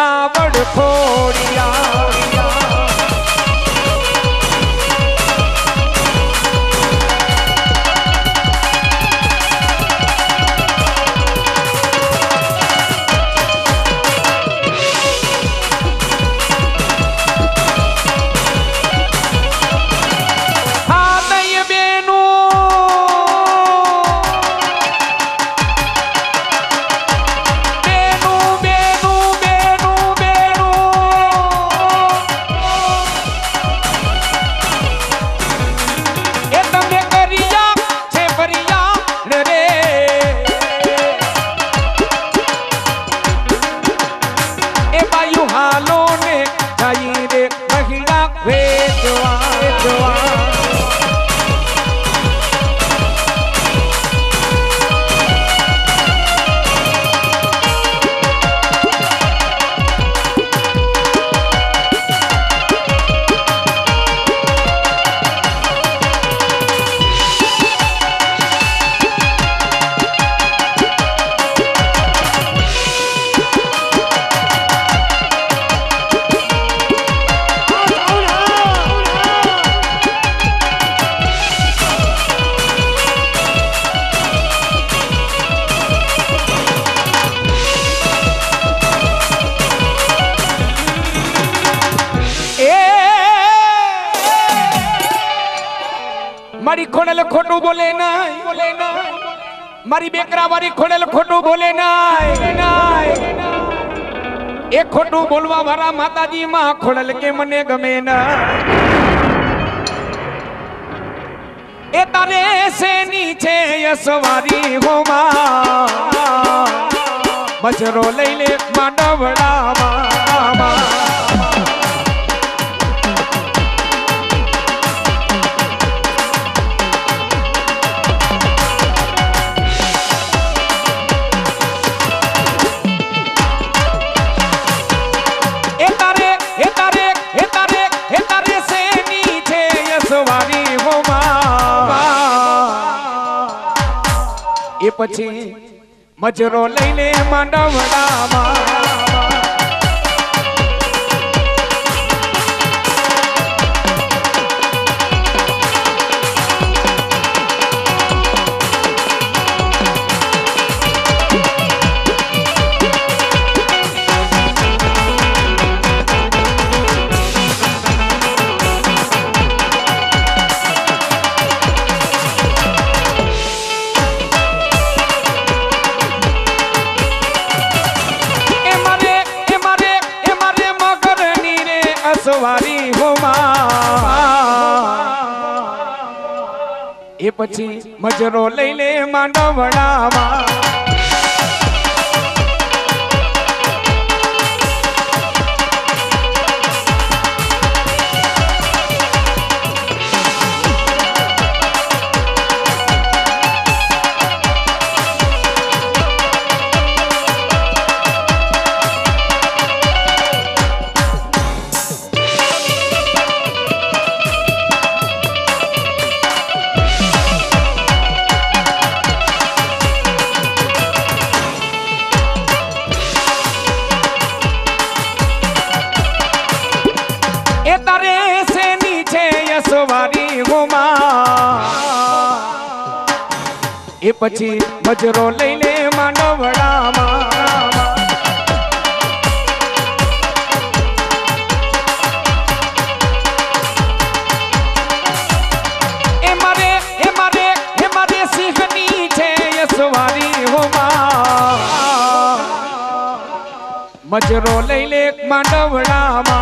आवड़ खोड़िया मारी खोड़ेल खोटू बोले ना मारी बेकरा वारी खोड़ेल खोटू बोले ना एक खोटू बोलवा वाला माताजी मां खोड़ेल के मने गमे ना ए तारे से नीचे यसवारी हो मां बजरो लई ले मांडवड़ा मां એ પછી મજરો લઈને માંડવડામાં सवारी हो ए पछी मजरो लई ले मांडवड़ामा सवारी हो ए पछी मजरो लई ले मांडवड़ामा ए मारे सिंहनी छे ये सवारी हो मजरो लई ले मांडवड़ामा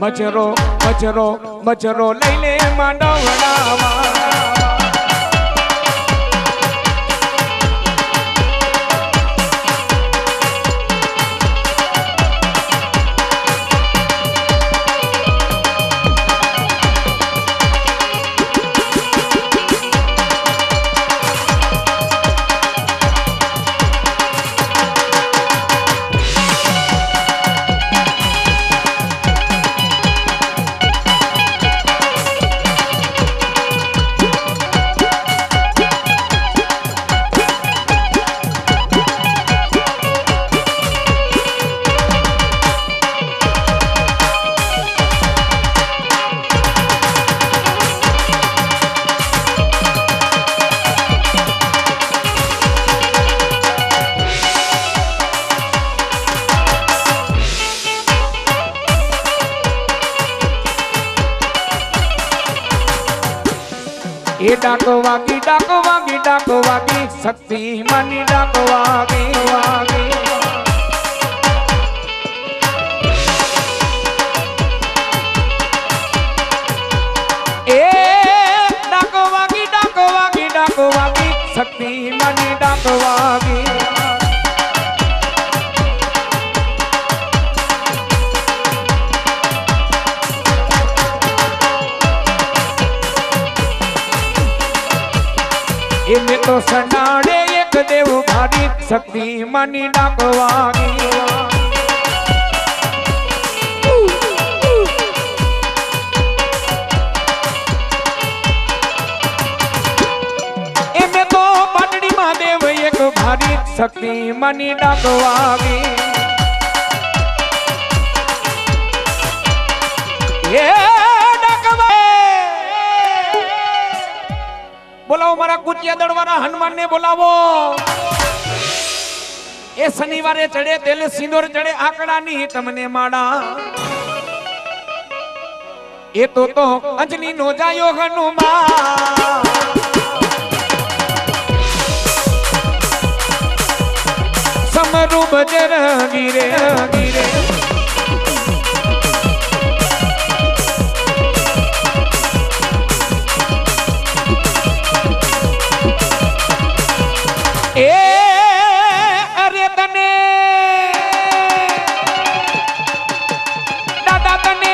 મચરો મચરો મચરો લઈ લે માંડવડામાં એ ડાકો વાગી ડાકો વાગી ડાકો વાગી શક્તિ માની ડાકો વાગી વાગી એ ડાકો વાગી ડાકો વાગી ડાકો વાગી શક્તિ માની ડાકો વાગી में तो सनाड़े एक देव भारी शक्ति मानी डाकवागी में तो पाटड़ी महादेव एक भारी शक्ति मानी डाकवागी बोलाओ मारा कुचिया दड़वारा हनुमान ने बोलावो ए शनिवारे चढ़े तेल सिंदूर चढ़े आकड़ा नी तमने माड़ा ए तो अंजनी नो जायो हनुमान समरू बजर गिरे गिरे ए अरे तने दादा तने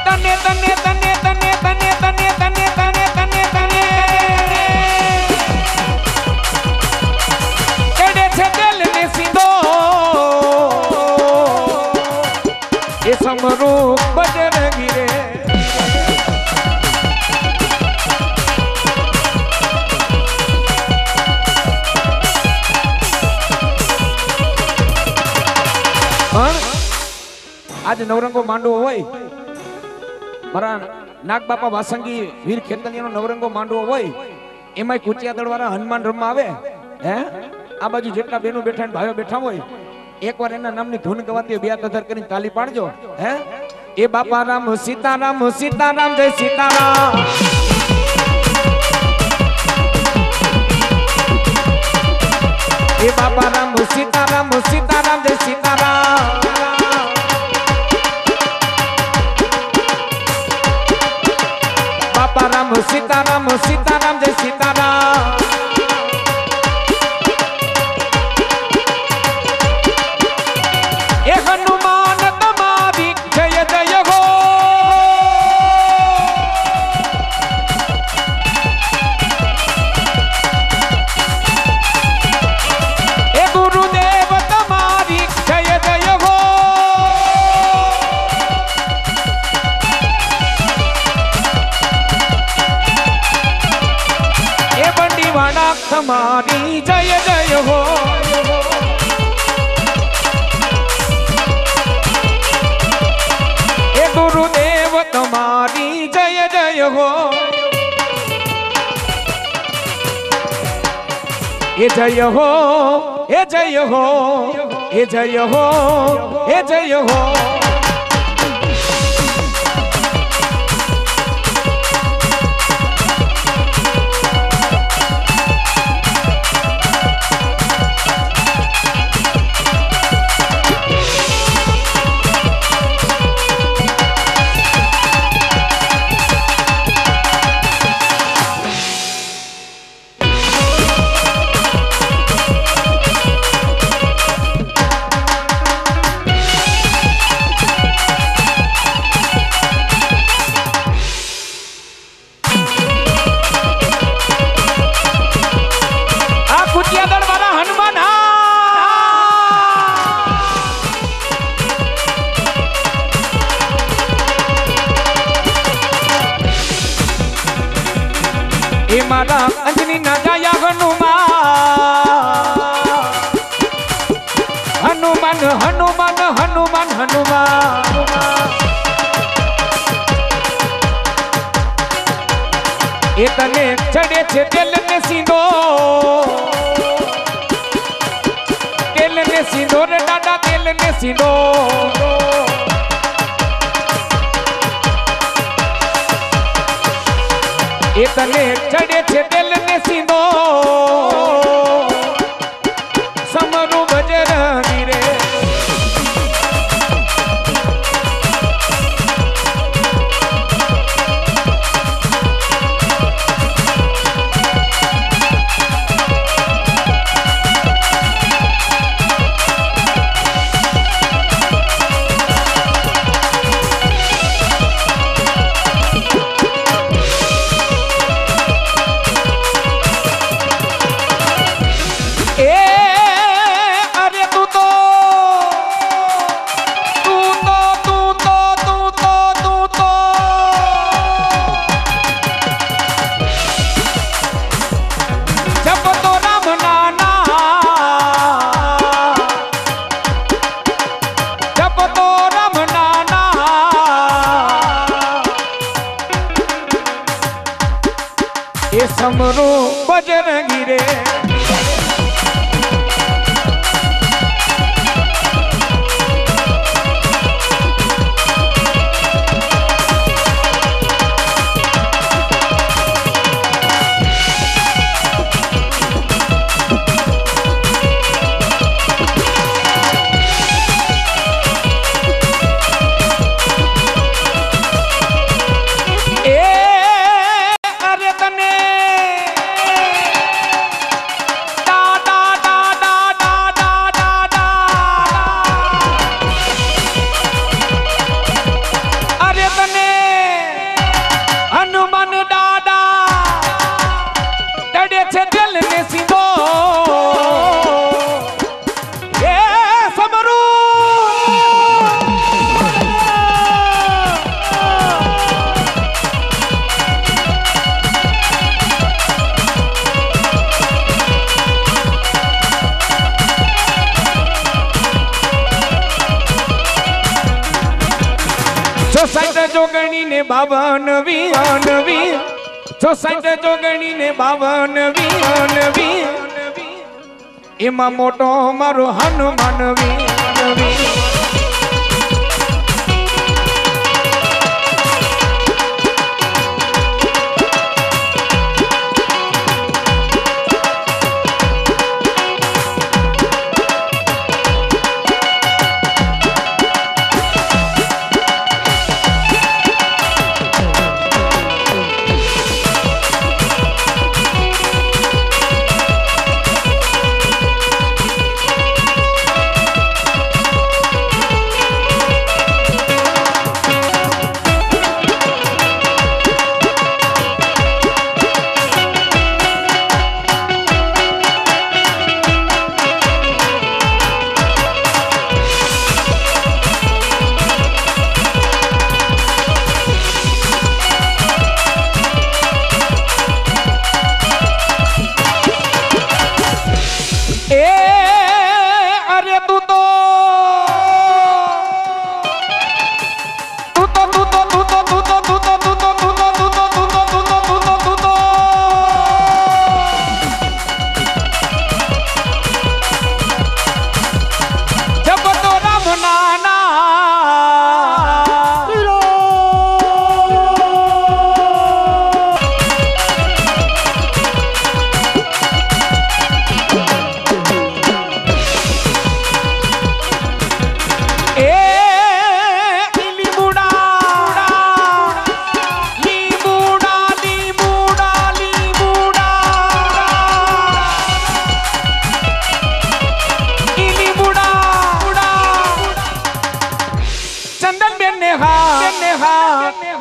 तने तने तने तने तने तने तने तने तने तने चढ़े छे दिल ने सीधो ये समरू बजर गिरे आज नवरंगो मांडो होय मारा नाग बापा वासंगी वीर खेतलियानो नवरंगो मांडो होय एमाय कुचिया दड़वारा हनुमान रमवा आवे हे आ बाजू जेटला बेनो बैठा ने भाईओ बैठा होय एकवार एना नामनी धून गवाती બે તધર કરીને તાલી પાડજો હે ए बापा राम सीताराम सीताराम जय सीताराम ए बापा राम सीताराम सीताराम जय सीताराम बापा राम सीताराम सीताराम जय सीताराम ए हनुमान तुम्हारी जय जय हो ए गुरुदेव तुम्हारी जय जय हो ए बंडीवाड़ा तुम्हारी जय जय हो ए गुरुदेव तुम्हारी जय जय हो ए जय हो ए जय हो ए जय हो ए जय हो એ મારા અંજની ના જાયા હનુમાન હનુમાન હનુમાન હનુમાન એ તને ચડે છે તેલ ને સિંદોર દાદા તેલ ને સિંદોર એ તને ચડે છે તેલ ને સિંદોર સમરું બજરંગી રે समरो बजरंगी रे जोगणी ने 52 60 जोगणी ने 52 एमा मोटो मारो हनुमान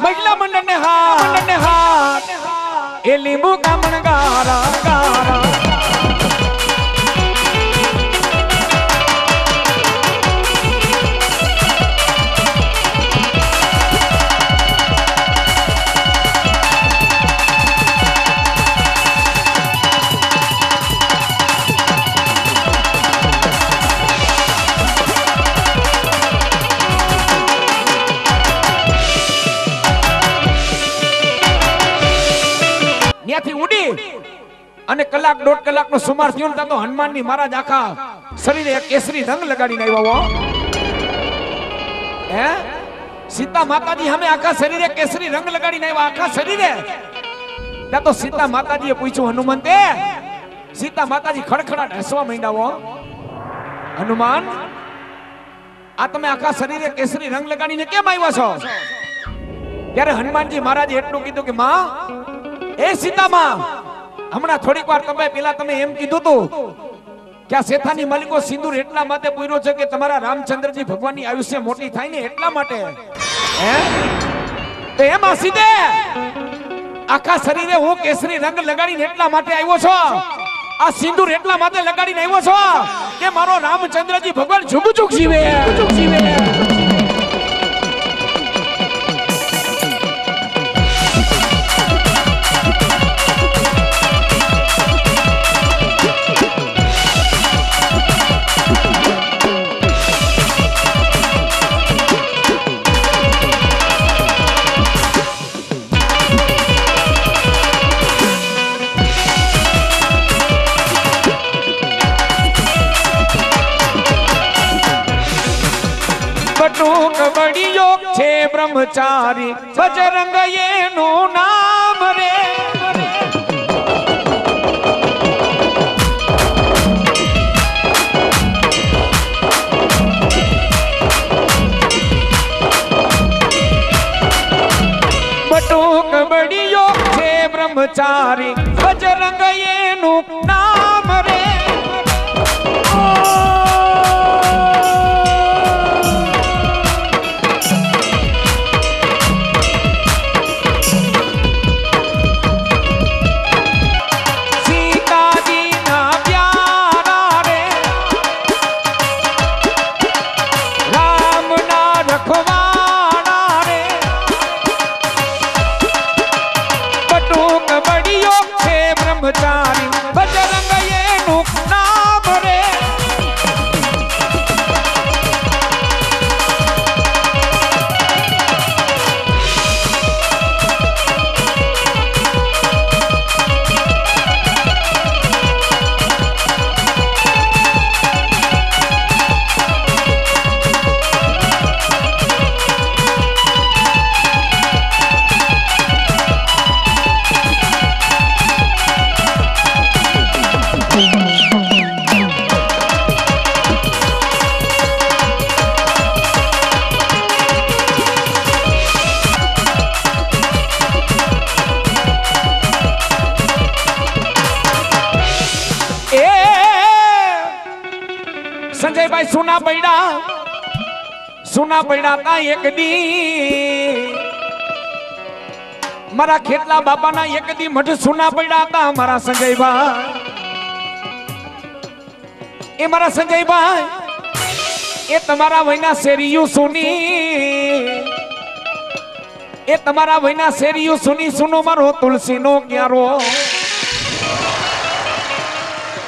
महिला मंडल ने हाथ ए लींबू का मन गारा गारा ત્યાંથી ઉડી અને કલાક દોઢ કલાકનો સુમાર થયો ને તો હનુમાનની મહારાજ આખા શરીરે કેસરી રંગ લગાડીને આવ્યો હે સીતા માતાજી સામે આખા શરીરે કેસરી રંગ લગાડીને આવ્યા આખા શરીરે ત્યાં તો સીતા માતાજીએ પૂછ્યું હનુમંતે સીતા માતાજી ખડખડાટ હસવા માંડ્યા હનુમાન આ તમે આખા શરીરે કેસરી રંગ લગાડીને કેમ આવ્યા છો ત્યારે હનુમાનજી મહારાજે એટલું કીધું કે માં એ સીતા માં હમણાં થોડીક વાર તમે એમ કીધું તું કે આ શેઠાની માલિકો સિંદૂર એટલા માટે પૂર્યો છે કે તમારા રામચંદ્રજી ભગવાનની આયુષ્ય મોટી થાય ને એટલા માટે હે તો એમાં સીધે આખા શરીરે હું કેસરી રંગ લગાડીને એટલા માટે આવ્યો છો આ સિંદૂર એટલા માટે લગાડીને આવ્યો છો કે મારો રામચંદ્રજી ભગવાન ઝુકઝુક જીવે કબડિયો છે બ્રહ્મચારી બજરંગ એનું નામ રે બટુ કબડિયો છે બ્રહ્મચારી બજરંગ એનું નામ રે સંજયભાઈ સુના પૈડા તા એક દી મારા ખેતલા બાપાના એક દી મઠ સુના પૈડા હતા મારા સંજયભાઈ એ મારા સંજયભાઈ એ તમારા વયના શેરીયું સુની એ તમારા વયના શેરીયું સુની સુનો મારો તુલસીનો ક્યારો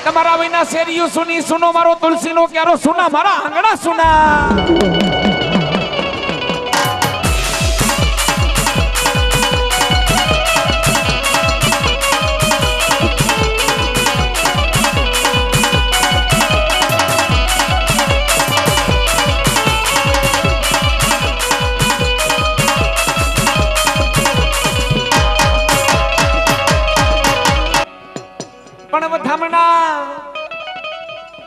તમારા વિના શેરીયું સુની સુનો મારો તુલસીનો ક્યારો સુના મારા આંગણા સુના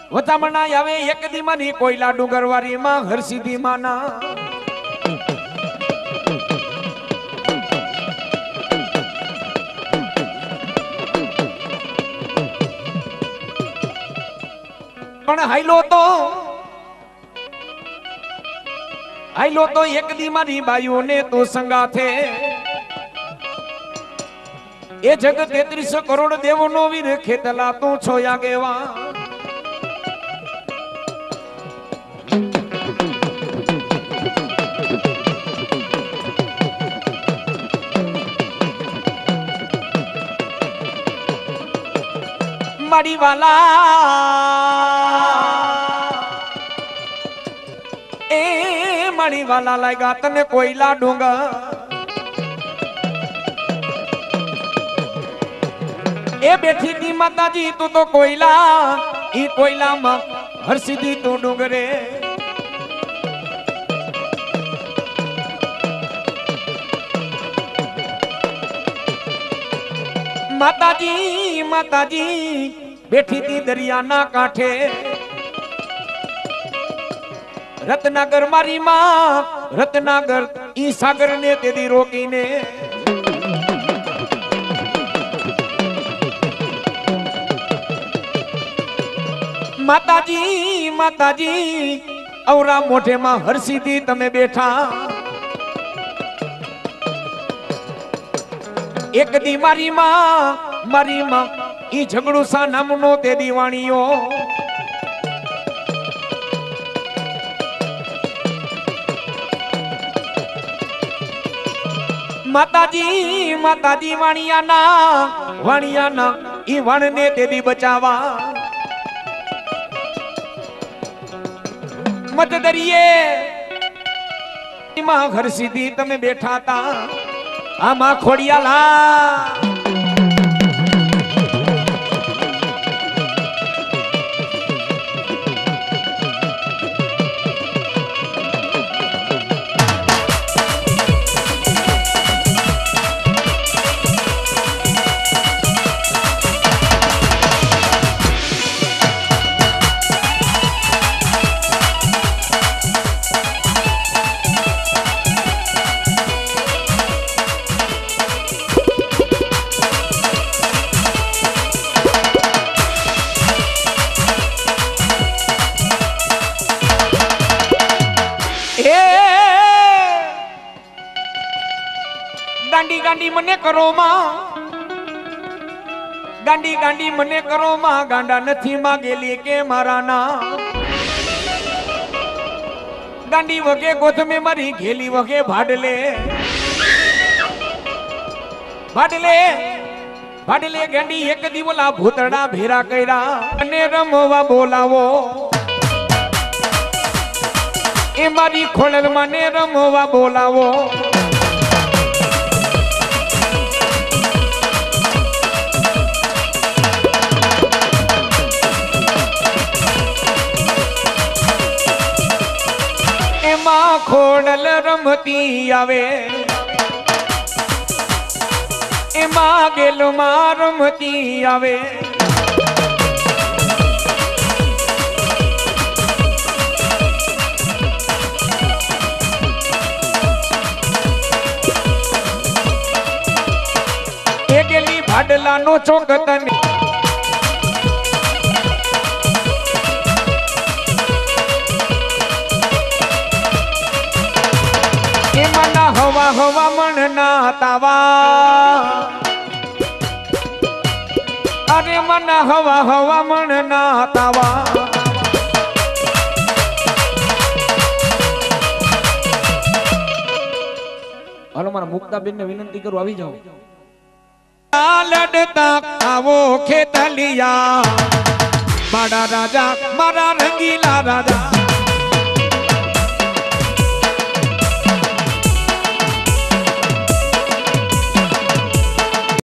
વધામણા આવે એક દી માની કોયલા ડુંગરવારી માં હરસિદ્ધિ માના પણ હાઈલો તો એક દી મારી બાયુ ને તો સંગાથે એ જગ 33 કરોડ દેવો નો વીર ખેતલા તું છો આગેવા મારી વાલા એ મારી વાલા લાગ્યા તને કોયલા ડુંગર એ બેઠી તી માતાજી તું તો કોયલા, ઈ કોયલામાં હરસીધી તું ડુંગરે. માતાજી માતાજી બેઠી તી દરિયાના કાંઠે. રત્નાગર મારી માં, રત્નાગર ઈ સાગર ને તેદી રોકીને. માતાજી માતાજી અવરા મોઢે માં હરસીધી તમે બેઠા. એક દી મારી માં ઈ ઝઘડું સા નામનો તે દીવાણીઓ. માતાજી માતાજી વાણિયાના ઈ વણને તે દી બચાવા. મત દરિયે માં ઘર સીધી તમે બેઠા તા. આમાં ખોડિયાલા ગાંડી ગાંડી મને કરો માં, ગાંડી ગાંડી મને કરો માં. ગાંડા નથી માગેલી કે મારા ના. ગાંડી વગે ગોથમે મારી ઘેલી વગે ભાડલે. ભાડલે ભાડલે ગાંડી એક દીવલા ભૂતડા ભેરા કર્યા અને રમવા બોલાવો. એ મારી ખોળલ મને રમવા બોલાવો. એમાં ખોડલ રમતી આવે, એમાં ગેલમાં રમતી આવે. એ ગેલી ભાડલાનો ચોક તને હવા હવા મન ના તાવા. અરે મન હવા હવા મન ના તાવા. હાલો મારા મુક્તાબેન ને વિનંતી કરું આવી જાઓ. લડતા આવો ખેતલિયા મારા રાજા મારા રંગીલા રાજા.